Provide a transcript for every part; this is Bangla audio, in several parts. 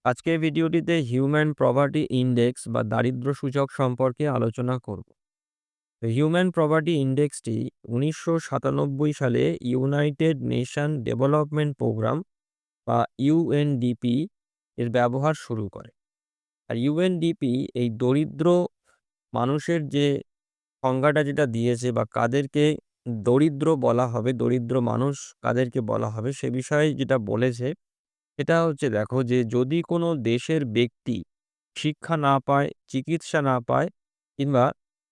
আজকের ভিডিওটিতে হিউম্যান প্রপার্টি ইন্ডেক্স বা দারিদ্র সূচক সম্পর্কে আলোচনা করব। তো হিউম্যান প্রপার্টি ইন্ডেক্সটি ১৯৯৭ সালে ইউনাইটেড নেশন ডেভেলপমেন্ট প্রোগ্রাম বা ইউএনডিপি এর ব্যবহার শুরু করে। আর ইউএনডিপি এই দরিদ্র মানুষের যে সংজ্ঞাটা যেটা দিয়েছে বা কাদেরকে দরিদ্র বলা হবে, দরিদ্র মানুষ কাদেরকে বলা হবে সে বিষয়ে যেটা বলেছে এটা হচ্ছে, দেখো, যে যদি কোনো দেশের ব্যক্তি শিক্ষা না পায়, চিকিৎসা না পায় কিংবা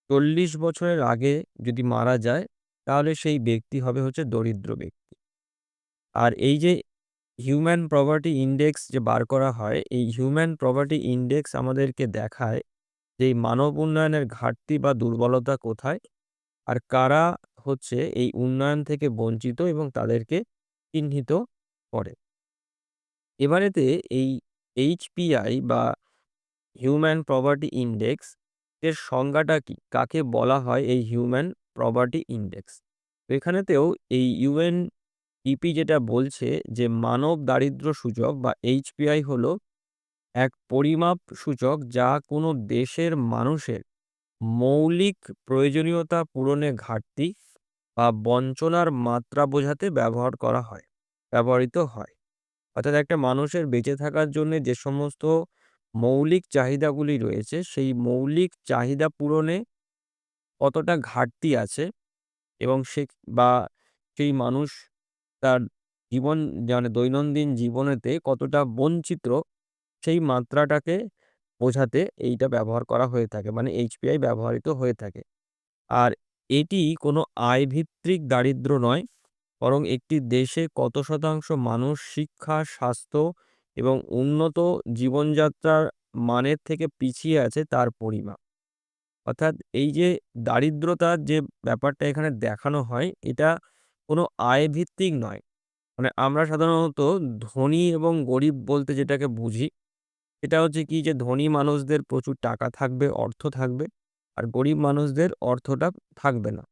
৪০ বছরের আগে যদি মারা যায়, তাহলে সেই ব্যক্তি হবে হচ্ছে দরিদ্র ব্যক্তি। আর এই যে হিউম্যান প্রপার্টি ইন্ডেক্স যে বার করা হয়, এই হিউম্যান প্রপার্টি ইন্ডেক্স আমাদেরকে দেখায় যে এই মানব উন্নয়নের ঘাটতি বা দুর্বলতা কোথায়, আর কারা হচ্ছে এই উন্নয়ন থেকে বঞ্চিত এবং তাদেরকে চিহ্নিত করে। এবারেতে এই এইচপিআই বা হিউম্যান প্রপার্টি ইন্ডেক্স এর সংজ্ঞাটা কি? কাকে বলা হয় এই হিউম্যান প্রপার্টি ইন্ডেক্স? তো এখানেতেও এই ইউএনডিপি যেটা বলছে যে মানব দারিদ্র্য সূচক বা এইচপিআই হলো এক পরিমাপ সূচক যা কোনো দেশের মানুষের মৌলিক প্রয়োজনীয়তা পূরণে ঘাটতি বা বঞ্চনার মাত্রা বোঝাতে ব্যবহৃত হয়। অর্থাৎ একটা মানুষের বেঁচে থাকার জন্যে যে সমস্ত মৌলিক চাহিদাগুলি রয়েছে, সেই মৌলিক চাহিদা পূরণে কতটা ঘাটতি আছে এবং বা সেই মানুষ তার জীবন মানে দৈনন্দিন জীবনেতে কতটা বঞ্চিত, সেই মাত্রাটাকে বোঝাতে এইটা ব্যবহার করা হয়ে থাকে। মানে এইচপিআই ব্যবহৃত হয়ে থাকে। আর এটি কোনো আয়ভিত্তিক দারিদ্র্য নয়, বরং একটি দেশে কত শতাংশ মানুষ শিক্ষা, স্বাস্থ্য এবং উন্নত জীবনযাত্রার মানের থেকে পিছিয়ে আছে তার পরিমাপ। অর্থাৎ এই যে দারিদ্রতার যে ব্যাপারটা এখানে দেখানো হয়, এটা কোনো আয়ভিত্তিক নয়। মানে আমরা সাধারণত ধনী এবং গরিব বলতে যেটাকে বুঝি, সেটা হচ্ছে কি, যে ধনী মানুষদের প্রচুর টাকা থাকবে, অর্থ থাকবে, আর গরিব মানুষদের অর্থটা থাকবে না।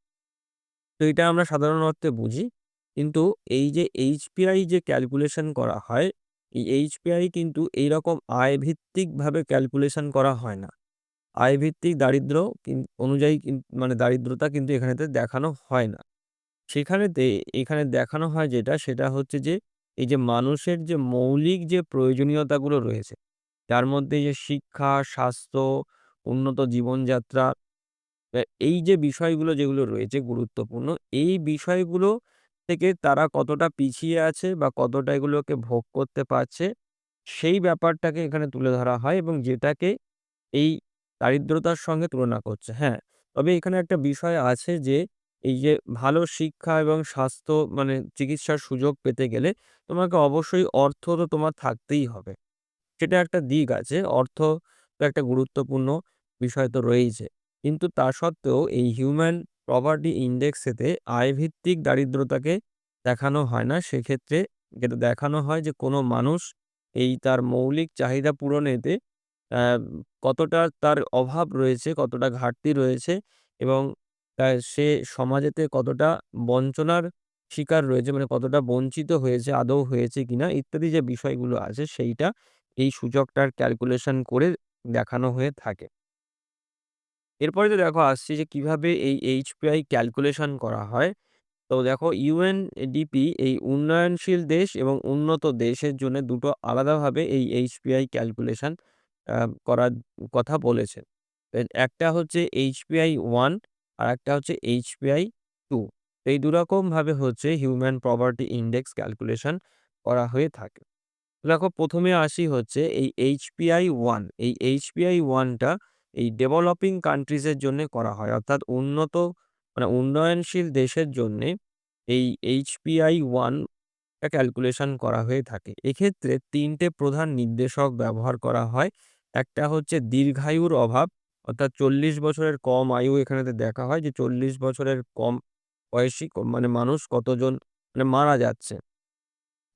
তো এটা আমরা সাধারণ অর্থে বুঝি। কিন্তু এই যে এইচপিআই যে ক্যালকুলেশন করা হয়, এই এইচপিআই কিন্তু এইরকম আয়ভিত্তিকভাবে ক্যালকুলেশন করা হয় না। আয়ভিত্তিক দারিদ্র্য অনুযায়ী মানে দারিদ্রতা কিন্তু এখানেতে দেখানো হয় না। সেখানেতে এখানে দেখানো হয় যেটা, সেটা হচ্ছে যে এই যে মানুষের যে মৌলিক যে প্রয়োজনীয়তাগুলো রয়েছে, যার মধ্যে এই যে শিক্ষা, স্বাস্থ্য, উন্নত জীবনযাত্রা, এই যে বিষয়গুলো যেগুলো রয়েছে গুরুত্বপূর্ণ, এই বিষয়গুলো থেকে তারা কতটা পিছিয়ে আছে বা কতটা এগুলোকে ভোগ করতে পারছে, সেই ব্যাপারটাকে এখানে তুলে ধরা হয় এবং যেটাকে এই দারিদ্রতার সঙ্গে তুলনা করছে। হ্যাঁ, তবে এখানে একটা বিষয় আছে যে এই যে ভালো শিক্ষা এবং স্বাস্থ্য মানে চিকিৎসার সুযোগ পেতে গেলে তোমাকে অবশ্যই অর্থ তো তোমার থাকতেই হবে। সেটা একটা দিক আছে। অর্থ তো একটা গুরুত্বপূর্ণ বিষয় তো রয়েইছে। কিন্তু তা সত্ত্বেও এই হিউম্যান প্রপার্টি ইন্ডেক্সেতে আয়ভিত্তিক দারিদ্রতাকে দেখানো হয় না। সেক্ষেত্রে যেটা দেখানো হয় যে কোনো মানুষ এই তার মৌলিক চাহিদা পূরণেতে অ্যা কতটা তার অভাব রয়েছে, কতটা ঘাটতি রয়েছে এবং সে সমাজেতে কতটা বঞ্চনার শিকার রয়েছে, মানে কতটা বঞ্চিত হয়েছে, আদৌ হয়েছে কিনা ইত্যাদি যে বিষয়গুলো আছে সেইটা এই সূচকটার ক্যালকুলেশন করে দেখানো হয়ে থাকে। এরপরে তো দেখো আসছি যে কিভাবে এই এইচপিআই ক্যালকুলেশন করা হয়। তো দেখো, ইউএনডিপি এই উন্নয়নশীল দেশ এবং উন্নত দেশের জন্য দুটো আলাদাভাবে এই এইচপিআই ক্যালকুলেশন করার কথা বলেছে। একটা হচ্ছে এইচপিআই 1 আর একটা হচ্ছে এইচপিআই 2। এই দুরকমভাবে হচ্ছে হিউম্যান প্রপার্টি ইন্ডেক্স ক্যালকুলেশন করা হয়ে থাকে। দেখো, প্রথমে আসি হচ্ছে এই এইচপিআই 1। এই এইচপিআই 1 টা এই ডেভেলপিং কান্ট্রিজ এর জন্যে করা হয়। অর্থাৎ মানে উন্নয়নশীল দেশের জন্যে এই এইচপিআই 1 টা ক্যালকুলেশন করা হয়ে থাকে। এক্ষেত্রে ৩ টে প্রধান নির্দেশক ব্যবহার করা হয়। একটা হচ্ছে দীর্ঘায়ুর অভাব, অর্থাৎ ৪০ বছরের কম আয়ু এখানেতে দেখা হয় যে ৪০ বছরের কম বয়সী মানে মানুষ কতজন মানে মারা যাচ্ছে।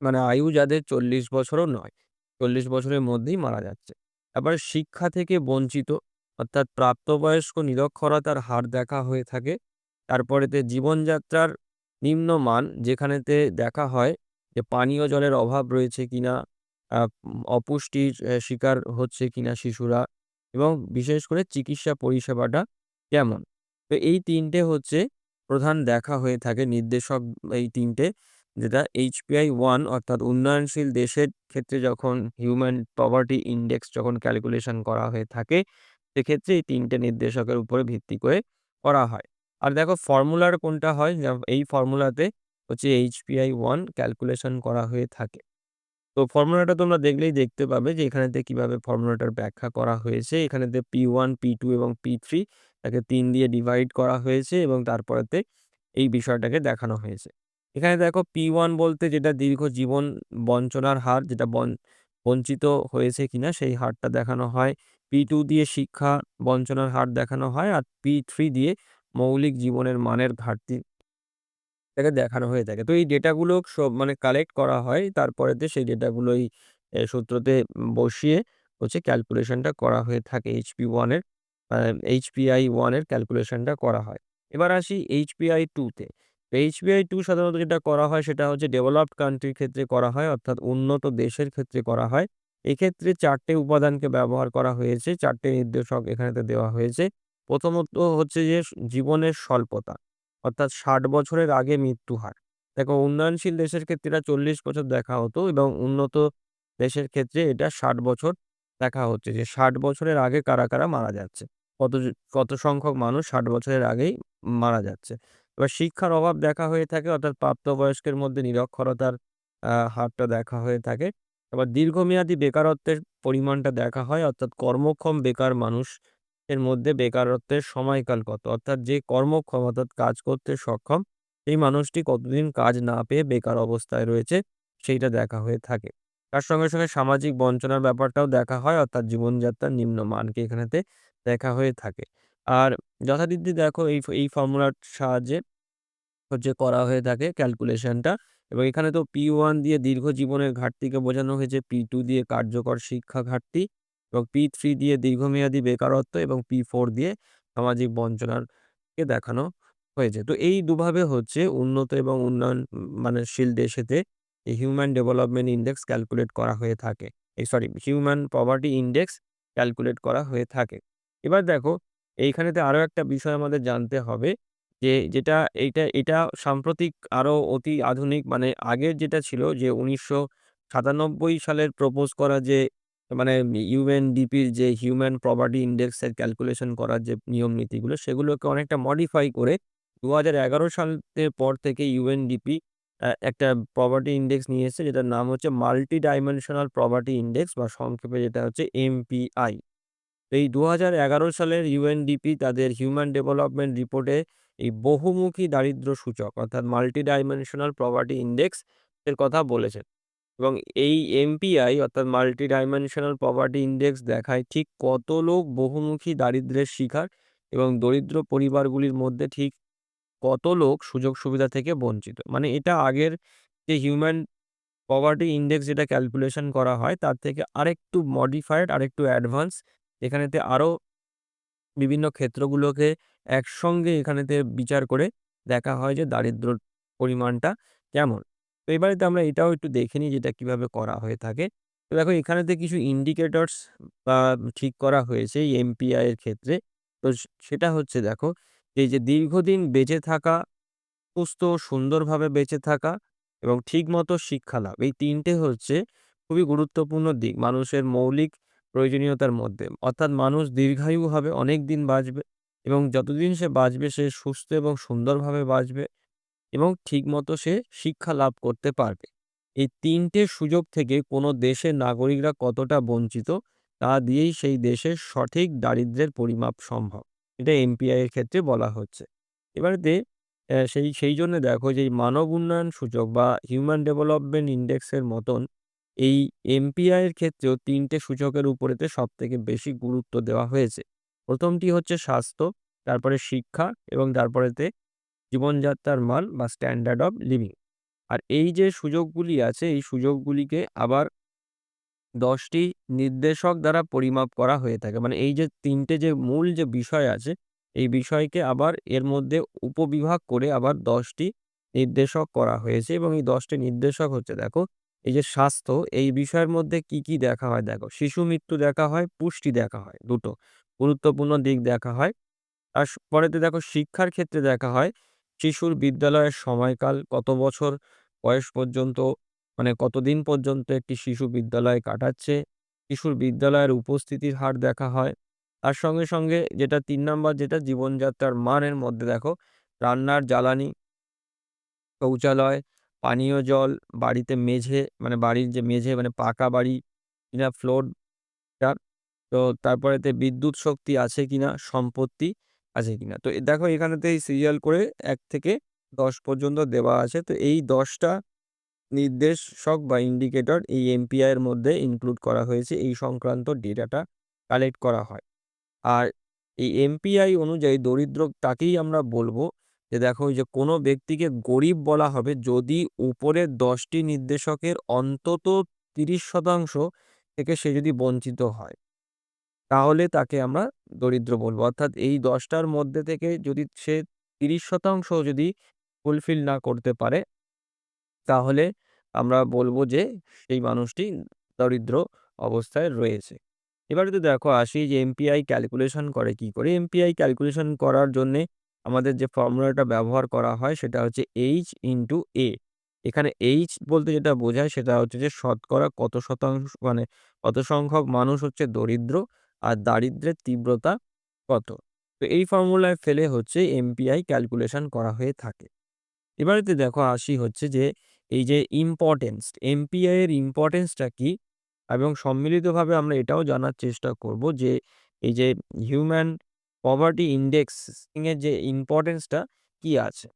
মানে আয়ু যাদের ৪০ বছরও নয়, ৪০ বছরের মধ্যেই মারা যাচ্ছে। আবার শিক্ষা থেকে বঞ্চিত, অর্থাৎ প্রাপ্তবয়স্ক নিরক্ষরতার হার দেখা হয়ে থাকে। তারপরেতে জীবনযাত্রার নিম্নমান, যেখানেতে দেখা হয় যে পানীয় জলের অভাব রয়েছে কিনা, অপুষ্টির শিকার হচ্ছে কিনা শিশুরা এবং বিশেষ করে চিকিৎসা পরিষেবাটা কেমন। তো এই ৩ টে হচ্ছে প্রধান দেখা হয়ে থাকে নির্দেশক, এই ৩ টে, যেটা HPI 1 অর্থাৎ উন্নয়নশীল দেশের ক্ষেত্রে যখন হিউম্যান পভার্টি ইনডেক্স যখন ক্যালকুলেশন করা হয়ে থাকে, সেক্ষেত্রে এই ৩ টে নির্দেশকের উপরে ভিত্তি করে করা হয়। আর দেখো ফর্মুলার কোনটা হয়, এই ফর্মুলাতে হচ্ছে HPI 1 ক্যালকুলেশন করা হয়ে থাকে। তো ফর্মুলাটা তোমরা দেখলেই দেখতে পাবে যে এখানেতে কিভাবে ফর্মুলাটার ব্যাখ্যা করা হয়েছে। এখানেতে P1, P2 এবং P3 তাকে ৩ দিয়ে ডিভাইড করা হয়েছে এবং তারপরেতে এই বিষয়টাকে দেখানো হয়েছে। এখানে দেখো P1 বলতে যেটা দীর্ঘ জীবন বঞ্চনার হার, যেটা বঞ্চিত হয়েছে কিনা সেই হারটা দেখানো হয়। P2 দিয়ে শিক্ষা বঞ্চনার হার দেখানো হয়। আর P3 দিয়ে মৌলিক জীবনের মানের ঘাটতি তাকে দেখানো হয়ে থাকে। তো এই ডেটাগুলো সব মানে কালেক্ট করা হয়। তারপরেতে সেই ডেটাগুলোই সূত্রতে বসিয়ে হচ্ছে ক্যালকুলেশনটা করা হয়ে থাকে HP1 এর আ HPI 1 এর ক্যালকুলেশনটা করা হয়। এবার আসি HPI 2 তে। তো HPI 2 সাধারণত যেটা করা হয় সেটা হচ্ছে ডেভেলপড কান্ট্রির ক্ষেত্রে করা হয়, অর্থাৎ উন্নত দেশের ক্ষেত্রে করা হয়। এক্ষেত্রে ৪ টে উপাদানকে ব্যবহার করা হয়েছে, ৪ টে নির্দেশক এখানেতে দেওয়া হয়েছে। প্রথমত হচ্ছে যে জীবনের স্বল্পতা। অর্থাৎ ৬০ বছরের আগে মৃত্যু হার। দেখো উন্নয়নশীল দেশের ক্ষেত্রে এটা ৪০ বছর দেখা হতো এবং উন্নত দেশের ক্ষেত্রে এটা ৬০ বছর দেখা হচ্ছে যে ৬০ বছরের আগে কারা মারা যাচ্ছে। কত সংখ্যক মানুষ ৬০ বছরের আগেই মারা যাচ্ছে। এবার শিক্ষার অভাব দেখা হয়ে থাকে, অর্থাৎ প্রাপ্তবয়স্কের মধ্যে নিরক্ষরতার হারটা দেখা হয়ে থাকে। আবার দীর্ঘমেয়াদী বেকারত্বের পরিমাণটা দেখা হয়, অর্থাৎ কর্মক্ষম বেকার মানুষ এর মধ্যে বেকারত্বের সময়কাল কত? অর্থাৎ যে কর্মক্ষম অর্থাৎ কাজ করতে সক্ষম, সেই মানুষটি কতদিন কাজ না পেয়ে বেকার অবস্থায় রয়েছে, সেইটা দেখা হয়ে থাকে। তার সঙ্গে সামাজিক বঞ্চনার ব্যাপারটাও দেখা হয়, অর্থাৎ জীবনযাত্রার নিম্নমানকে এখানেতে দেখা হয়ে থাকে। আর যথারীতি দেখো এই ফর্মুলার সাহায্যে হচ্ছে করা হয়ে থাকে ক্যালকুলেশনটা এবং এখানে তো P1 দিয়ে দীর্ঘ জীবনের ঘাটতিকে বোঝানো হয়েছে, P2 দিয়ে কার্যকর শিক্ষা ঘাটতি এবং P3 দিয়ে দীর্ঘমেয়াদী বেকারত্ব এবং P4 দিয়ে সামাজিক বঞ্চনাকে দেখানো হয়েছে। তো এই দুভাবে হচ্ছে উন্নত এবং মানশীল দেশেতে এই হিউম্যান ডেভেলপমেন্ট ইনডেক্স ক্যালকুলেট করা হয়ে থাকে। হিউম্যান পভার্টি ইনডেক্স ক্যালকুলেট করা হয়ে থাকে। এবার দেখো এইখানেতে আরো একটা বিষয় আমাদের জানতে হবে যে যেটা এটা সাম্প্রতিক আরো অতি আধুনিক, মানে আগের যেটা ছিল যে ১৯৯৭ সালের প্রপোজ করা যে মানে UNDP-র যে হিউম্যান প্রপার্টি ইনডেক্স এর ক্যালকুলেশন করার যে নিয়ম নীতিগুলো সেগুলোকে অনেকটা মডিফাই করে ২০১১ সালের পর থেকে UNDP একটা প্রপার্টি ইনডেক্স নিয়ে এসেছে, যেটার নাম হচ্ছে মাল্টি ডাইমেনশনাল প্রপার্টি ইনডেক্স বা সংক্ষেপে যেটা হচ্ছে MPI। এই ২০১১ সালের UNDP তাদের হিউম্যান ডেভেলপমেন্ট রিপোর্টে এই বহুমুখী দারিদ্র্য সূচক অর্থাৎ মাল্টি ডাইমেনশনাল পভার্টি ইনডেক্স এর কথা বলেছেন এবং এই MPI অর্থাৎ মাল্টি ডাইমেনশনাল পভার্টি ইনডেক্স দেখায় ঠিক কত লোক বহুমুখী দারিদ্র্যের শিকার এবং দরিদ্র পরিবারগুলির মধ্যে ঠিক কত লোক সুযোগ সুবিধা থেকে বঞ্চিত। মানে এটা আগের যে হিউম্যান পভার্টি ইনডেক্স যেটা ক্যালকুলেশন করা হয় তার থেকে আরেকটু মডিফাইড, আরেকটু অ্যাডভান্স। এখানেতে আরো বিভিন্ন ক্ষেত্রগুলোকে একসঙ্গে এখানেতে বিচার করে দেখা হয় যে দারিদ্র্যর পরিমাণটা কেমন। তো এবারেতে আমরা এটাও একটু দেখে নিই যে এটা কিভাবে করা হয়ে থাকে। তো দেখো এখানেতে কিছু ইন্ডিকেটরস ঠিক করা হয়েছে এই MPI এর ক্ষেত্রে। তো সেটা হচ্ছে দেখো এই যে দীর্ঘদিন বেঁচে থাকা, সুস্থ ও সুন্দরভাবে বেঁচে থাকা এবং ঠিকমতো শিক্ষা লাভ। এই ৩ টে হচ্ছে খুবই গুরুত্বপূর্ণ দিক মানুষের মৌলিক প্রয়োজনীয়তার মধ্যে। অর্থাৎ মানুষ দীর্ঘায়ু হবে, অনেকদিন বাঁচবে এবং যতদিন সে বাঁচবে সে সুস্থ এবং সুন্দরভাবে বাঁচবে এবং ঠিকমতো সে শিক্ষা লাভ করতে পারবে। এই ৩ টে সুযোগ থেকে কোনো দেশের নাগরিকরা কতটা বঞ্চিত তা দিয়েই সেই দেশের সঠিক দারিদ্র্যের পরিমাপ সম্ভব। এটা MPI এর ক্ষেত্রে বলা হচ্ছে। এবারেতে সেইজন্য দেখো যে এই মানব উন্নয়ন সূচক বা হিউম্যান ডেভেলপমেন্ট ইনডেক্স এর মতন এই MPI এর ক্ষেত্রেও ৩ টে সূচকের উপরেতে সবথেকে বেশি গুরুত্ব দেওয়া হয়েছে। ১ম টি হচ্ছে স্বাস্থ্য, তারপরে শিক্ষা এবং তারপরেতে জীবনযাত্রার মান বা স্ট্যান্ডার্ড অফ লিভিং। আর এই যে সুযোগগুলি আছে এই সুযোগগুলিকে আবার ১০ টি নির্দেশক দ্বারা পরিমাপ করা হয়ে থাকে। মানে এই যে ৩ টে যে মূল যে বিষয় আছে, এই বিষয়কে আবার এর মধ্যে উপবিভাগ করে আবার ১০ টি নির্দেশক করা হয়েছে এবং এই ১০ টি নির্দেশক হচ্ছে দেখো এই যে স্বাস্থ্য, এই বিষয়ের মধ্যে কি, কি দেখা হয় দেখো। শিশু মৃত্যু দেখা হয়, পুষ্টি দেখা হয়, দুটো গুরুত্বপূর্ণ দিক দেখা হয়। আর পরেতে দেখো শিক্ষার ক্ষেত্রে দেখা হয় শিশুর বিদ্যালয়ের সময়কাল, কত বছর বয়স পর্যন্ত, মানে কতদিন পর্যন্ত একটি শিশু বিদ্যালয়ে কাটাচ্ছে, শিশুর বিদ্যালয়ের উপস্থিতির হার দেখা হয়। তার সঙ্গে, সঙ্গে যেটা ৩ নাম্বার যেটা জীবনযাত্রার মানের মধ্যে দেখো রান্নার জ্বালানি, শৌচালয়, পানীয় জল, বাড়িতে মেঝে মানে বাড়ির যে মেঝে মানে পাকা বাড়ি কিনা ফ্লোরটা, তো তারপরেতে বিদ্যুৎ শক্তি আছে কিনা, সম্পত্তি আছে কিনা। তো দেখো এখানেতে এই সিরিয়াল করে ১ থেকে ১০ পর্যন্ত দেওয়া আছে। তো এই ১০ টা নির্দেশক বা ইন্ডিকেটর এই এমপিআই এর মধ্যে ইনক্লুড করা হয়েছে। এই সংক্রান্ত ডেটাটা কালেক্ট করা হয়। আর এই এমপিআই অনুযায়ী দরিদ্র তাকেই আমরা বলবো যে দেখো ওই যে কোনো ব্যক্তিকে গরিব বলা হবে যদি উপরের ১০ টি নির্দেশকের অন্তত ৩০% থেকে সে যদি বঞ্চিত হয়। তাহলে তাকে আমরা দরিদ্র বলবো। অর্থাৎ এই ১০ টার মধ্যে থেকে যদি সে ৩০% যদি ফুলফিল না করতে পারে, তাহলে আমরা বলব যে সেই মানুষটি দরিদ্র অবস্থায় রয়েছে। এবার যদি দেখো আসি যে এমপিআই ক্যালকুলেশন করে কি করে? এমপিআই ক্যালকুলেশন করার জন্যে আমাদের যে ফর্মুলাটা ব্যবহার করা হয় সেটা হচ্ছে H ইনটু A। এখানে H বলতে যেটা বোঝায় সেটা হচ্ছে যে শতকরা কত শতাংশ মানে কত সংখ্যক মানুষ হচ্ছে দরিদ্র আর দারিদ্র্যের তীব্রতা কত। তো এই ফর্মুলায় ফেলে হচ্ছে এমপিআই ক্যালকুলেশন করা হয়ে থাকে। এবারেতে দেখো আসি হচ্ছে যে এই যে ইম্পোর্টেন্স, এমপিআই এর ইম্পোর্টেন্সটা কি? এবং সম্মিলিতভাবে আমরা এটাও জানার চেষ্টা করব যে এই যে হিউম্যান পভার্টি ইনডেক্সিং এর যে ইম্পোর্টেন্সটা কি আছে?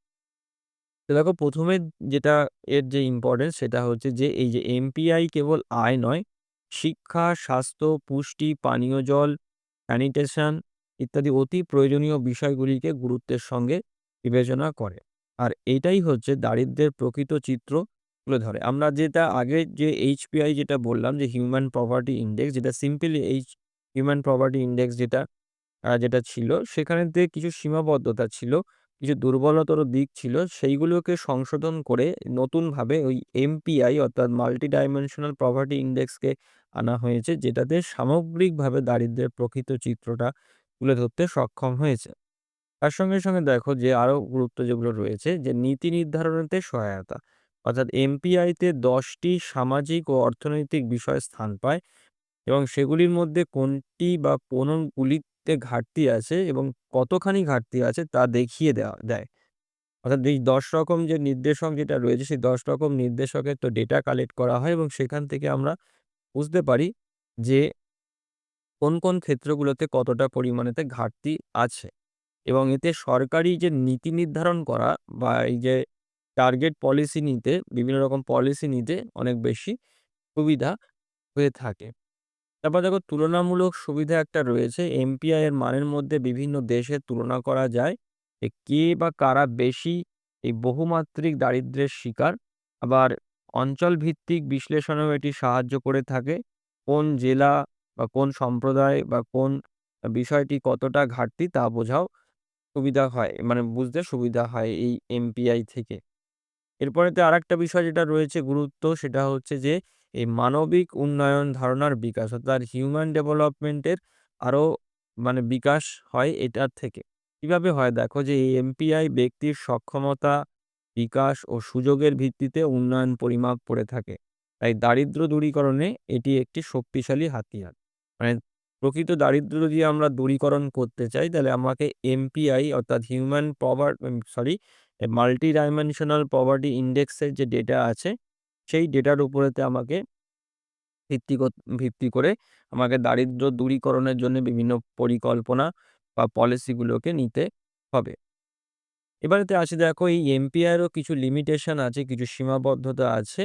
তো দেখো ১ম এ যেটা এর যে ইম্পোর্টেন্স সেটা হচ্ছে যে এই যে এমপিআই কেবল আয় নয়, শিক্ষা, স্বাস্থ্য, পুষ্টি, পানীয় জল, স্যানিটেশন ইত্যাদি অতি প্রয়োজনীয় বিষয়গুলিকে গুরুত্বের সঙ্গে বিবেচনা করে। আর এইটাই হচ্ছে দারিদ্র্যের প্রকৃত চিত্র তুলে ধরে। আমরা যেটা আগে যে এইচপিআই যেটা বললাম যে হিউম্যান পভার্টি ইনডেক্স, যেটা সিম্পলি হিউম্যান পভার্টি ইনডেক্স যেটা ছিল সেখানেতে কিছু সীমাবদ্ধতা ছিল, কিছু দুর্বলতর দিক ছিল। সেইগুলোকে সংশোধন করে নতুনভাবে ওই এমপিআই অর্থাৎ মাল্টি ডাইমেনশনাল পভার্টি ইনডেক্সকে আনা হয়েছে, যেটাতে সামগ্রিকভাবে দারিদ্র্যের প্রকৃত চিত্রটা তুলে ধরতে সক্ষম হয়েছে। তার সঙ্গে, সঙ্গে দেখো যে আরো গুরুত্ব যেগুলো রয়েছে যে নীতি নির্ধারণেতে সহায়তা। অর্থাৎ এমপিআইতে ১০ টি সামাজিক ও অর্থনৈতিক বিষয় স্থান পায় এবং সেগুলির মধ্যে কোনটি বা কোনগুলিতে ঘাটতি আছে এবং কতখানি ঘাটতি আছে তা দেখিয়ে দেয়। অর্থাৎ এই ১০ রকম যে নির্দেশক যেটা রয়েছে সেই ১০ রকম নির্দেশকের তো ডেটা কালেক্ট করা হয় এবং সেখান থেকে আমরা বুঝতে পারি যে কোন, কোন ক্ষেত্রগুলোতে কতটা পরিমাণেতে ঘাটতি আছে। এবং এতে সরকারি যে নীতি নির্ধারণ করা বা এই যে টার্গেট পলিসি নিতে, বিভিন্ন রকম পলিসি নিতে অনেক বেশি সুবিধা হয়ে থাকে। তারপর দেখো তুলনামূলক সুবিধা একটা রয়েছে। এমপিআই এর মানের মধ্যে বিভিন্ন দেশের তুলনা করা যায়। কে বা কারা বেশি এই বহুমাত্রিক দারিদ্র্যের শিকার। আবার অঞ্চল ভিত্তিক বিশ্লেষণেও এটি সাহায্য করে থাকে। কোন জেলা বা কোন সম্প্রদায় বা কোন বিষয়টি কতটা ঘাটতি তা বোঝাও সুবিধা হয়। মানে বুঝতে সুবিধা হয় এই এমপিআই থেকে। এরপরেতে আরেকটা বিষয় যেটা রয়েছে গুরুত্ব সেটা হচ্ছে যে এই মানবিক উন্নয়ন ধারণার বিকাশ অর্থাৎ হিউম্যান ডেভেলপমেন্টের আরো মানে বিকাশ হয় এটার থেকে। কিভাবে হয় দেখো যে এই এমপিআই ব্যক্তির সক্ষমতা, বিকাশ ও সুযোগের ভিত্তিতে উন্নয়ন পরিমাপ করে থাকে। তাই দারিদ্র্য দূরীকরণে এটি একটি শক্তিশালী হাতিয়ার। মানে প্রকৃত দারিদ্র্য যদি আমরা দূরীকরণ করতে চাই তাহলে আমাকে এমপিআই অর্থাৎ হিউম্যান পভার সরি মাল্টি ডাইমেনশনাল পভার্টি ইনডেক্সের যে ডেটা আছে, সেই ডেটার উপরেতে আমাকে ভিত্তি কর ভিত্তি করে আমাকে দারিদ্র্য দূরীকরণের জন্য বিভিন্ন পরিকল্পনা বা পলিসিগুলোকে নিতে হবে। এবারেতে আসি দেখো এই এমপিআই এরও কিছু লিমিটেশন আছে, কিছু সীমাবদ্ধতা আছে।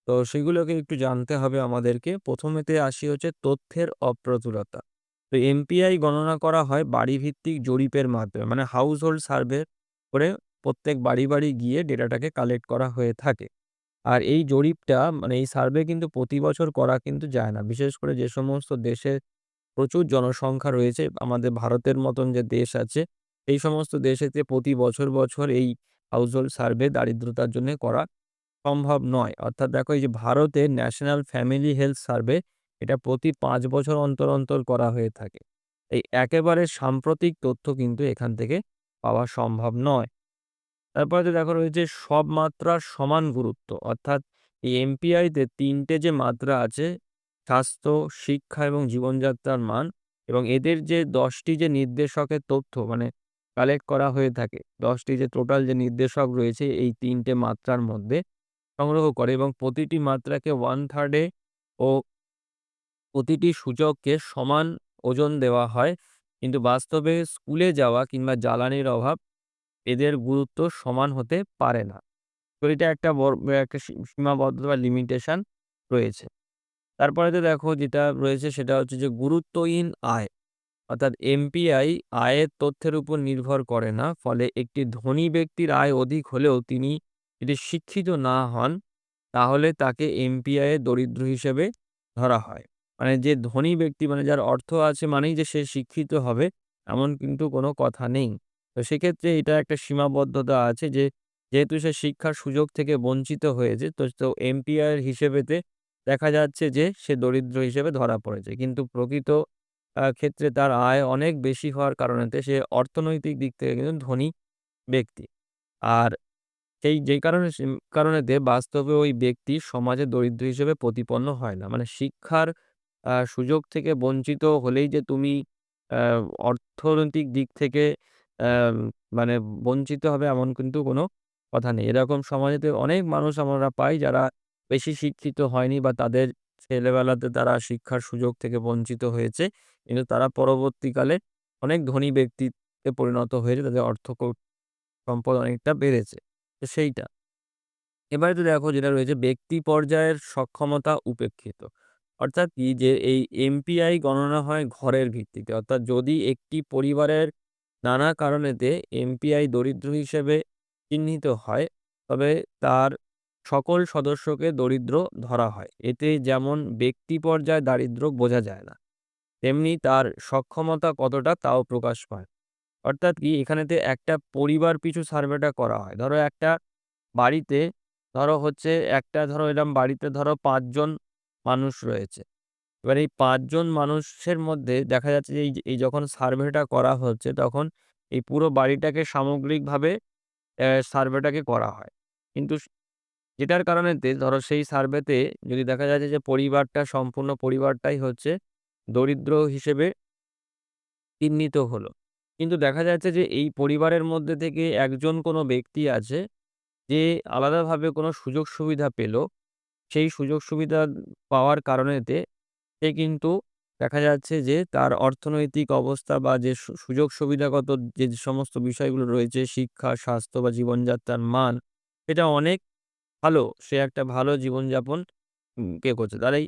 তো সেগুলোকে একটু জানতে হবে আমাদেরকে। ১ম এতে আসি হচ্ছে তথ্যের অপ্রতুলতা। তো এমপিআই গণনা করা হয় বাড়িভিত্তিক জরিপের মাধ্যমে। মানে হাউস হোল্ড সার্ভে করে প্রত্যেক বাড়ি, বাড়ি গিয়ে ডেটাটাকে কালেক্ট করা হয়ে থাকে। আর এই জরিপটা মানে এই সার্ভে কিন্তু প্রতি বছর করা কিন্তু যায় না। বিশেষ করে যে সমস্ত দেশে প্রচুর জনসংখ্যা রয়েছে, আমাদের ভারতের মতন যে দেশ আছে, এই সমস্ত দেশেতে প্রতি বছর, বছর এই হাউসহোল্ড সার্ভে দারিদ্রতার জন্যে করা সম্ভব নয়। অর্থাৎ দেখো এই যে ভারতের ন্যাশনাল ফ্যামিলি হেলথ সার্ভে এটা প্রতি ৫ বছর অন্তর করা হয়ে থাকে। এই একেবারে সাম্প্রতিক তথ্য কিন্তু এখান থেকে পাওয়া সম্ভব নয়। তারপরে তো দেখো রয়েছে সব মাত্রার সমান গুরুত্ব। অর্থাৎ এই এমপিআইতে ৩ টে যে মাত্রা আছে স্বাস্থ্য, শিক্ষা এবং জীবনযাত্রার মান এবং এদের যে ১০ টি যে নির্দেশকের তথ্য মানে কালেক্ট করা হয়ে থাকে। ১০ টি যে টোটাল যে নির্দেশক রয়েছে এই ৩ টে মাত্রার মধ্যে সংগ্রহ করে এবং প্রতিটি মাত্রাকে 1/3 এ ও প্রতিটি সূচককে সমান ওজন দেওয়া হয়। কিন্তু বাস্তবে স্কুলে যাওয়া কিংবা জ্বালানির অভাব এদের গুরুত্ব সমান হতে পারে না। তো এটা একটা একটা সীমাবদ্ধতা বা লিমিটেশন রয়েছে। তারপরে তো দেখো যেটা রয়েছে সেটা হচ্ছে যে গুরুত্বহীন আয়। অর্থাৎ এমপিআই আয়ের তথ্যের উপর নির্ভর করে না। ফলে একটি ধনী ব্যক্তির আয় অধিক হলেও তিনি যদি শিক্ষিত না হন তাহলে তাকে এমপিআই এর দরিদ্র হিসেবে ধরা হয়। মানে যে ধনী ব্যক্তি মানে যার অর্থ আছে মানেই যে সে শিক্ষিত হবে এমন কিন্তু কোনো কথা নেই। তো সেক্ষেত্রে এটা একটা সীমাবদ্ধতা আছে যে যেহেতু সে শিক্ষার সুযোগ থেকে বঞ্চিত হয়েছে তো এমপিআই এর হিসেবেতে দেখা যাচ্ছে যে সে দরিদ্র হিসেবে ধরা পড়েছে। কিন্তু প্রকৃত ক্ষেত্রে তার আয় অনেক বেশি হওয়ার কারণেতে সে অর্থনৈতিক দিক থেকে কিন্তু ধনী ব্যক্তি। আর যেই কারণেতে বাস্তবে ওই ব্যক্তি সমাজে দরিদ্র হিসেবে প্রতিপন্ন হয় না। মানে শিক্ষার সুযোগ থেকে বঞ্চিত হলেই যে তুমি আ অর্থনৈতিক দিক থেকে আম মানে বঞ্চিত হবে এমন কিন্তু কোনো কথা নেই। এরকম সমাজেতে অনেক মানুষ আমরা পাই যারা বেশি শিক্ষিত হয়নি বা তাদের ছেলেবেলাতে তারা শিক্ষার সুযোগ থেকে বঞ্চিত হয়েছে। কিন্তু তারা পরবর্তীকালে অনেক ধনী ব্যক্তিতে পরিণত হয়েছে। তাদের সম্পদ অনেকটা বেড়েছে। তো সেইটা। এবারে তো দেখো যেটা রয়েছে ব্যক্তি পর্যায়ের সক্ষমতা উপেক্ষিত। অর্থাৎ কি যে এই এমপিআই গণনা হয় ঘরের ভিত্তিতে। অর্থাৎ যদি একটি পরিবারের নানা কারণেতে এমপিআই দরিদ্র হিসেবে চিহ্নিত হয়, তবে তার সকল সদস্যকে দরিদ্র ধরা হয়। এতে যেমন ব্যক্তি পর্যায়ে দারিদ্র্য বোঝা যায় না, তেমনি তার সক্ষমতা কতটা তাও প্রকাশ পায়। অর্থাৎ কি এখানেতে একটা পরিবার পিছু সার্ভেটা করা হয়। ধরো একটা বাড়িতে ধরো হচ্ছে একটা ধরো এরম বাড়িতে ধরো ৫ জন মানুষ রয়েছে। এবার এই ৫ জন মানুষের মধ্যে দেখা যাচ্ছে যে এই যখন সার্ভেটা করা হচ্ছে তখন এই পুরো বাড়িটাকে সামগ্রিকভাবে সার্ভেটাকে করা হয়। কিন্তু যেটার কারণেতে ধরো সেই সার্ভেতে যদি দেখা যাচ্ছে যে পরিবারটা সম্পূর্ণ পরিবারটাই হচ্ছে দরিদ্র হিসেবে চিহ্নিত হলো। কিন্তু দেখা যাচ্ছে যে এই পরিবারের মধ্যে থেকে একজন কোনো ব্যক্তি আছে যে আলাদাভাবে কোনো সুযোগ সুবিধা পেল, সেই সুযোগ সুবিধা পাওয়ার কারণেতে সে কিন্তু দেখা যাচ্ছে যে তার অর্থনৈতিক অবস্থা বা যে সুযোগ সুবিধাগত যে সমস্ত বিষয়গুলো রয়েছে শিক্ষা, স্বাস্থ্য বা জীবনযাত্রার মান সেটা অনেক ভালো। সে একটা ভালো জীবনযাপন করছে। তাহলে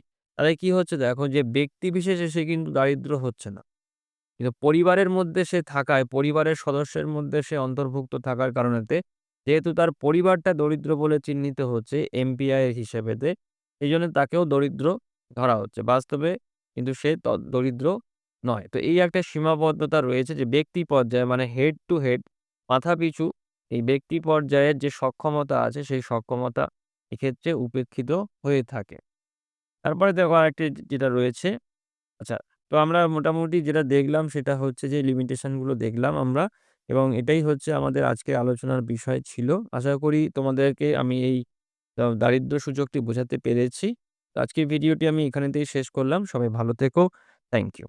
কি হচ্ছে দেখো যে ব্যক্তি বিশেষে সে কিন্তু দারিদ্র হচ্ছে না। কিন্তু পরিবারের মধ্যে সে থাকায়, পরিবারের সদস্যের মধ্যে সে অন্তর্ভুক্ত থাকার কারণেতে, যেহেতু তার পরিবারটা দরিদ্র বলে চিহ্নিত হচ্ছে এমপিআই এর হিসেবেতে, এইজন্য তাকেও দরিদ্র ধরা হচ্ছে। বাস্তবে কিন্তু সে দরিদ্র নয়। তো এই একটা সীমাবদ্ধতা রয়েছে যে ব্যক্তি পর্যায়ে মানে হেড টু হেড মাথাপিছু এই ব্যক্তি পর্যায়ের যে সক্ষমতা আছে, সেই সক্ষমতা এক্ষেত্রে উপেক্ষিত হয়ে থাকে। তারপরে দেখো আরেকটি যেটা রয়েছে আচ্ছা, তো আমরা মোটামুটি যেটা দেখলাম সেটা হচ্ছে যে লিমিটেশন গুলো দেখলাম আমরা এবং এটাই হচ্ছে আমাদের আজকের আলোচনার বিষয় ছিল। আশা করি তোমাদেরকে আমি এই দারিদ্র্য সূচকটি বোঝাতে পেরেছি। তো আজকের ভিডিওটি আমি এখানেতেই শেষ করলাম। সবাই ভালো থেকো। Thank you.